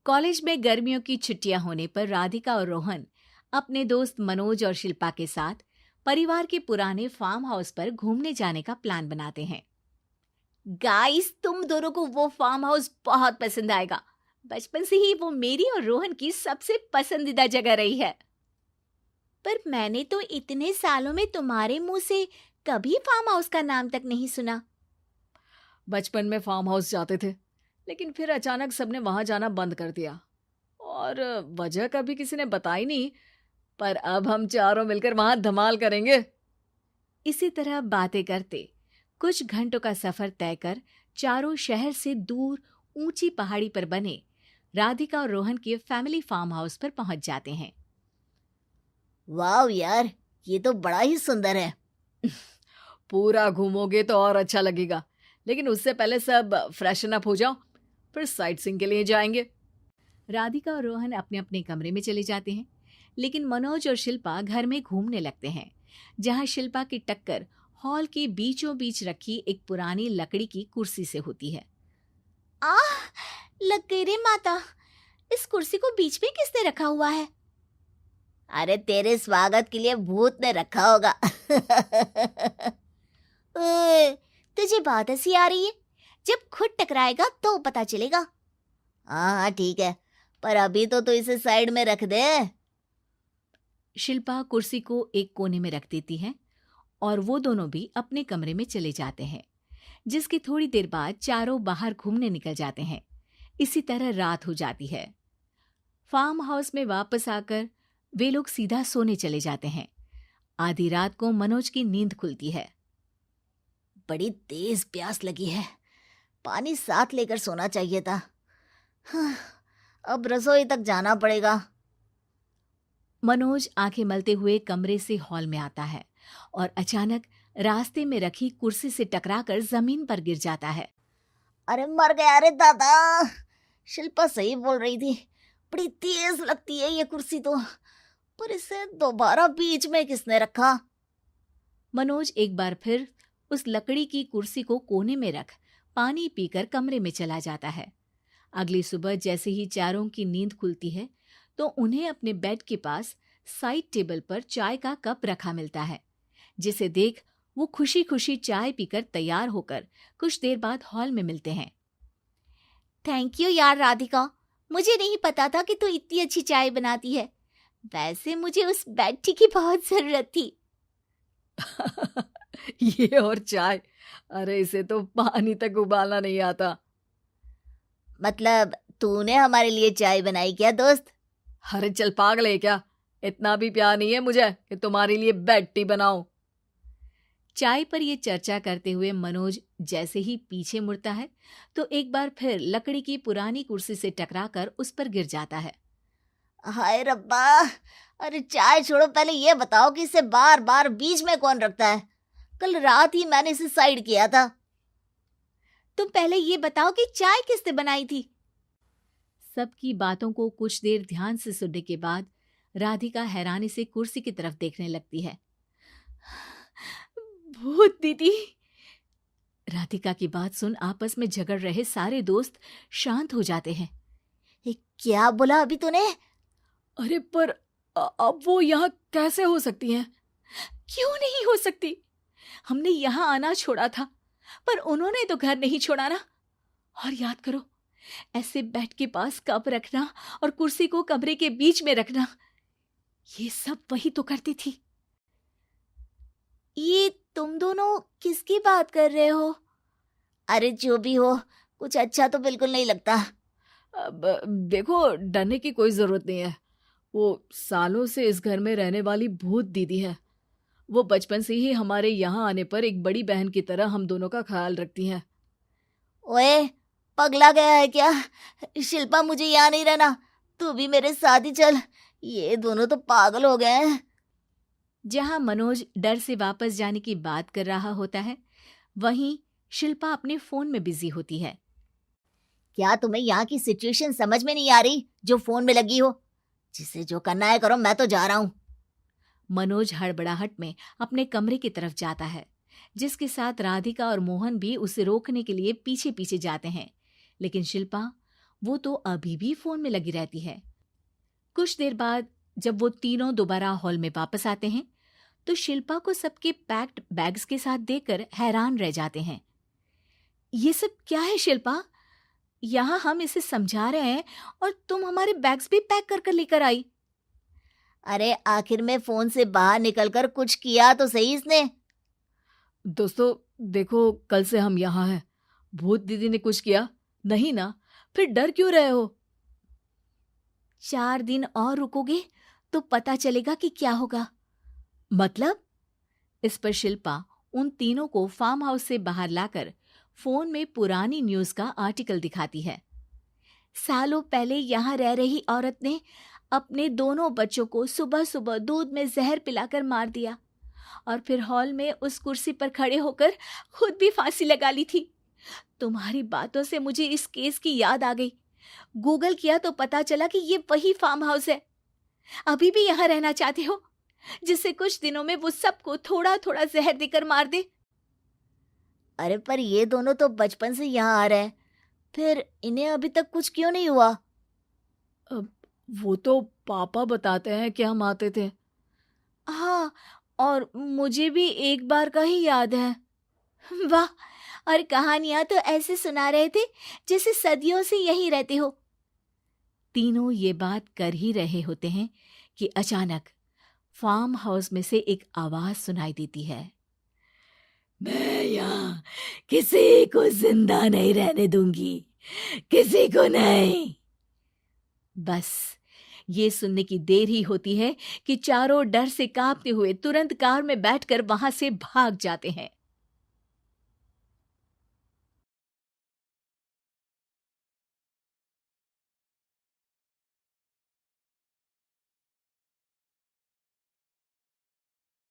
College में गर्मियों की छुट्टियां होने पर राधिका और रोहन अपने दोस्त मनोज और शिल्पा के साथ परिवार के पुराने फार्म हाउस पर घूमने जाने का प्लान बनाते हैं। गाइस, तुम दोनों को वो फार्म हाउस बहुत पसंद आएगा। बचपन से ही वो मेरी और रोहन की सबसे पसंदीदा जगह रही है। पर मैंने तो इतने सालों में तुम्हारे मुंह से कभी फार्म हाउस का नाम तक नहीं सुना। बचपन में फार्म हाउस जाते थे, लेकिन फिर अचानक सबने वहां जाना बंद कर दिया और वजह कभी किसी ने बताई नहीं। पर अब हम चारों मिलकर वहां धमाल करेंगे। इसी तरह बातें करते कुछ घंटों का सफर तय कर चारों शहर से दूर ऊंची पहाड़ी पर बने राधिका और रोहन के फैमिली फार्म हाउस पर पहुंच जाते हैं। वाह यार, ये तो बड़ा ही सुंदर है। पूरा घूमोगे तो और अच्छा लगेगा, लेकिन उससे पहले सब फ्रेशन अप हो जाओ, फिर साइट सीइंग के लिए जाएंगे। राधिका और रोहन अपने अपने कमरे में चले जाते हैं, लेकिन मनोज और शिल्पा घर में घूमने लगते हैं, जहां शिल्पा की टक्कर हॉल के बीचों बीच रखी एक पुरानी लकड़ी की कुर्सी से होती है। आह, लग गई रे माता, इस कुर्सी को बीच में किसने रखा हुआ है? अरे तेरे स्वागत के लिए भूत ने रखा होगा। ओए, तुझे बहुत हंसी आ रही है। जब खुद टकराएगा तो पता चलेगा। हाँ ठीक है, पर अभी तो तू इसे साइड में रख दे। शिल्पा कुर्सी को एक कोने में रख देती है और वो दोनों भी अपने कमरे में चले जाते हैं, जिसकी थोड़ी देर बाद चारों बाहर घूमने निकल जाते हैं। इसी तरह रात हो जाती है। फार्म हाउस में वापस आकर वे लोग सीधा सोने चले जाते हैं। आधी रात को मनोज की नींद खुलती है। बड़ी तेज प्यास लगी है, पानी साथ लेकर सोना चाहिए था। हाँ, अब रसोई तक जाना पड़ेगा। मनोज आंखें मलते हुए कमरे से हॉल में आता है और अचानक रास्ते में रखी कुर्सी से टकराकर जमीन पर गिर जाता है। अरे मर गया रे दादा। शिल्पा सही बोल रही थी, बड़ी तेज लगती है ये कुर्सी तो, पर इसे दोबारा बीच में किसने रखा? मनोज एक बार फिर उस लकड़ी की कुर्सी को कोने में रख पानी पीकर कमरे में चला जाता है। अगली सुबह जैसे ही चारों की नींद खुलती है तो उन्हें अपने बेड के पास साइड टेबल पर चाय का कप रखा मिलता है, जिसे देख वो खुशी खुशी चाय पीकर तैयार होकर कुछ देर बाद हॉल में मिलते हैं। थैंक यू यार राधिका, मुझे नहीं पता था कि तू इतनी अच्छी चाय बनाती है। वैसे मुझे उस बेड टी की बहुत जरूरत थी। ये और चाय, अरे इसे तो पानी तक उबालना नहीं आता। मतलब तूने हमारे लिए चाय बनाई क्या दोस्त? अरे चल पागल है क्या, इतना भी प्यार नहीं है मुझे कि तुम्हारे लिए बेड टी बनाऊं। चाय पर ये चर्चा करते हुए मनोज जैसे ही पीछे मुड़ता है तो एक बार फिर लकड़ी की पुरानी कुर्सी से टकराकर उस पर गिर जाता है। हाय रब्बा, अरे चाय छोड़ो, पहले ये बताओ कि इसे बार बार बीच में कौन रखता है? कल रात ही मैंने इसे साइड किया था। तुम पहले ये बताओ कि चाय किसने बनाई थी? सबकी बातों को कुछ देर ध्यान से सुनने के बाद राधिका हैरानी से कुर्सी की तरफ देखने लगती है। भूत दीदी। राधिका की बात सुन आपस में झगड़ रहे सारे दोस्त शांत हो जाते हैं। क्या बोला अभी तूने? अरे पर अब वो यहाँ कैसे हो सकती हैं? क्यों नहीं हो सकती? हमने यहाँ आना छोड़ा था, पर उन्होंने तो घर नहीं छोड़ा ना। और याद करो, ऐसे बेड के पास कप रखना और कुर्सी को कमरे के बीच में रखना, ये सब वही तो करती थी। ये तुम दोनों किसकी बात कर रहे हो? अरे जो भी हो, कुछ अच्छा तो बिल्कुल नहीं लगता। अब देखो, डरने की कोई जरूरत नहीं है। वो सालों से इस घर में रहने वाली भूत दीदी है। वो बचपन से ही हमारे यहाँ आने पर एक बड़ी बहन की तरह हम दोनों का ख्याल रखती हैं। ओए, पगला गया है क्या? शिल्पा, मुझे यहाँ नहीं रहना, तू भी मेरे साथ ही चल। ये दोनों तो पागल हो गए हैं। जहां मनोज डर से वापस जाने की बात कर रहा होता है, वहीं शिल्पा अपने फोन में बिजी होती है। क्या तुम्हें यहाँ की सिचुएशन समझ में नहीं आ रही जो फोन में लगी हो? जिसे जो करना है करो, मैं तो जा रहा हूँ। मनोज हड़बड़ाहट में अपने कमरे की तरफ जाता है, जिसके साथ राधिका और मोहन भी उसे रोकने के लिए पीछे पीछे जाते हैं, लेकिन शिल्पा वो तो अभी भी फोन में लगी रहती है। कुछ देर बाद जब वो तीनों दोबारा हॉल में वापस आते हैं तो शिल्पा को सबके पैक्ड बैग्स के साथ देखकर हैरान रह जाते हैं। ये सब क्या है शिल्पा? यहाँ हम इसे समझा रहे हैं और तुम हमारे बैग्स भी पैक कर कर लेकर आई। अरे आखिर में फोन से बाहर निकलकर कुछ किया तो सही इसने। दोस्तों देखो, कल से हम यहाँ हैं। भूत दीदी ने कुछ किया नहीं ना? फिर डर क्यों रहे हो? 4 दिन और रुकोगे तो पता चलेगा कि क्या होगा। मतलब? इस पर शिल्पा उन तीनों को फार्म हाउस से बाहर लाकर फोन में पुरानी न्यूज का आर्टिकल दिखाती है। सालों पहले यहाँ रह रही औरत ने अपने दोनों बच्चों को सुबह सुबह दूध में जहर पिलाकर मार दिया और फिर हॉल में उस कुर्सी पर खड़े होकर खुद भी फांसी लगा ली थी। तुम्हारी बातों से मुझे इस केस की याद आ गई। गूगल किया तो पता चला कि ये वही फार्म हाउस है। अभी भी यहाँ रहना चाहते हो जिससे कुछ दिनों में वो सबको थोड़ा थोड़ा जहर देकर मार दे? अरे पर ये दोनों तो बचपन से यहाँ आ रहे हैं, फिर इन्हें अभी तक कुछ क्यों नहीं हुआ? वो तो पापा बताते हैं कि हम आते थे। हाँ, और मुझे भी एक बार का ही याद है। वाह, और कहानियां तो ऐसे सुना रहे थे जैसे सदियों से यहीं रहते हो। तीनों ये बात कर ही रहे होते हैं कि अचानक फार्म हाउस में से एक आवाज सुनाई देती है। मैं यहाँ किसी को जिंदा नहीं रहने दूंगी, किसी को नहीं। बस ये सुनने की देर ही होती है कि चारों डर से कांपते हुए तुरंत कार में बैठकर वहां से भाग जाते हैं।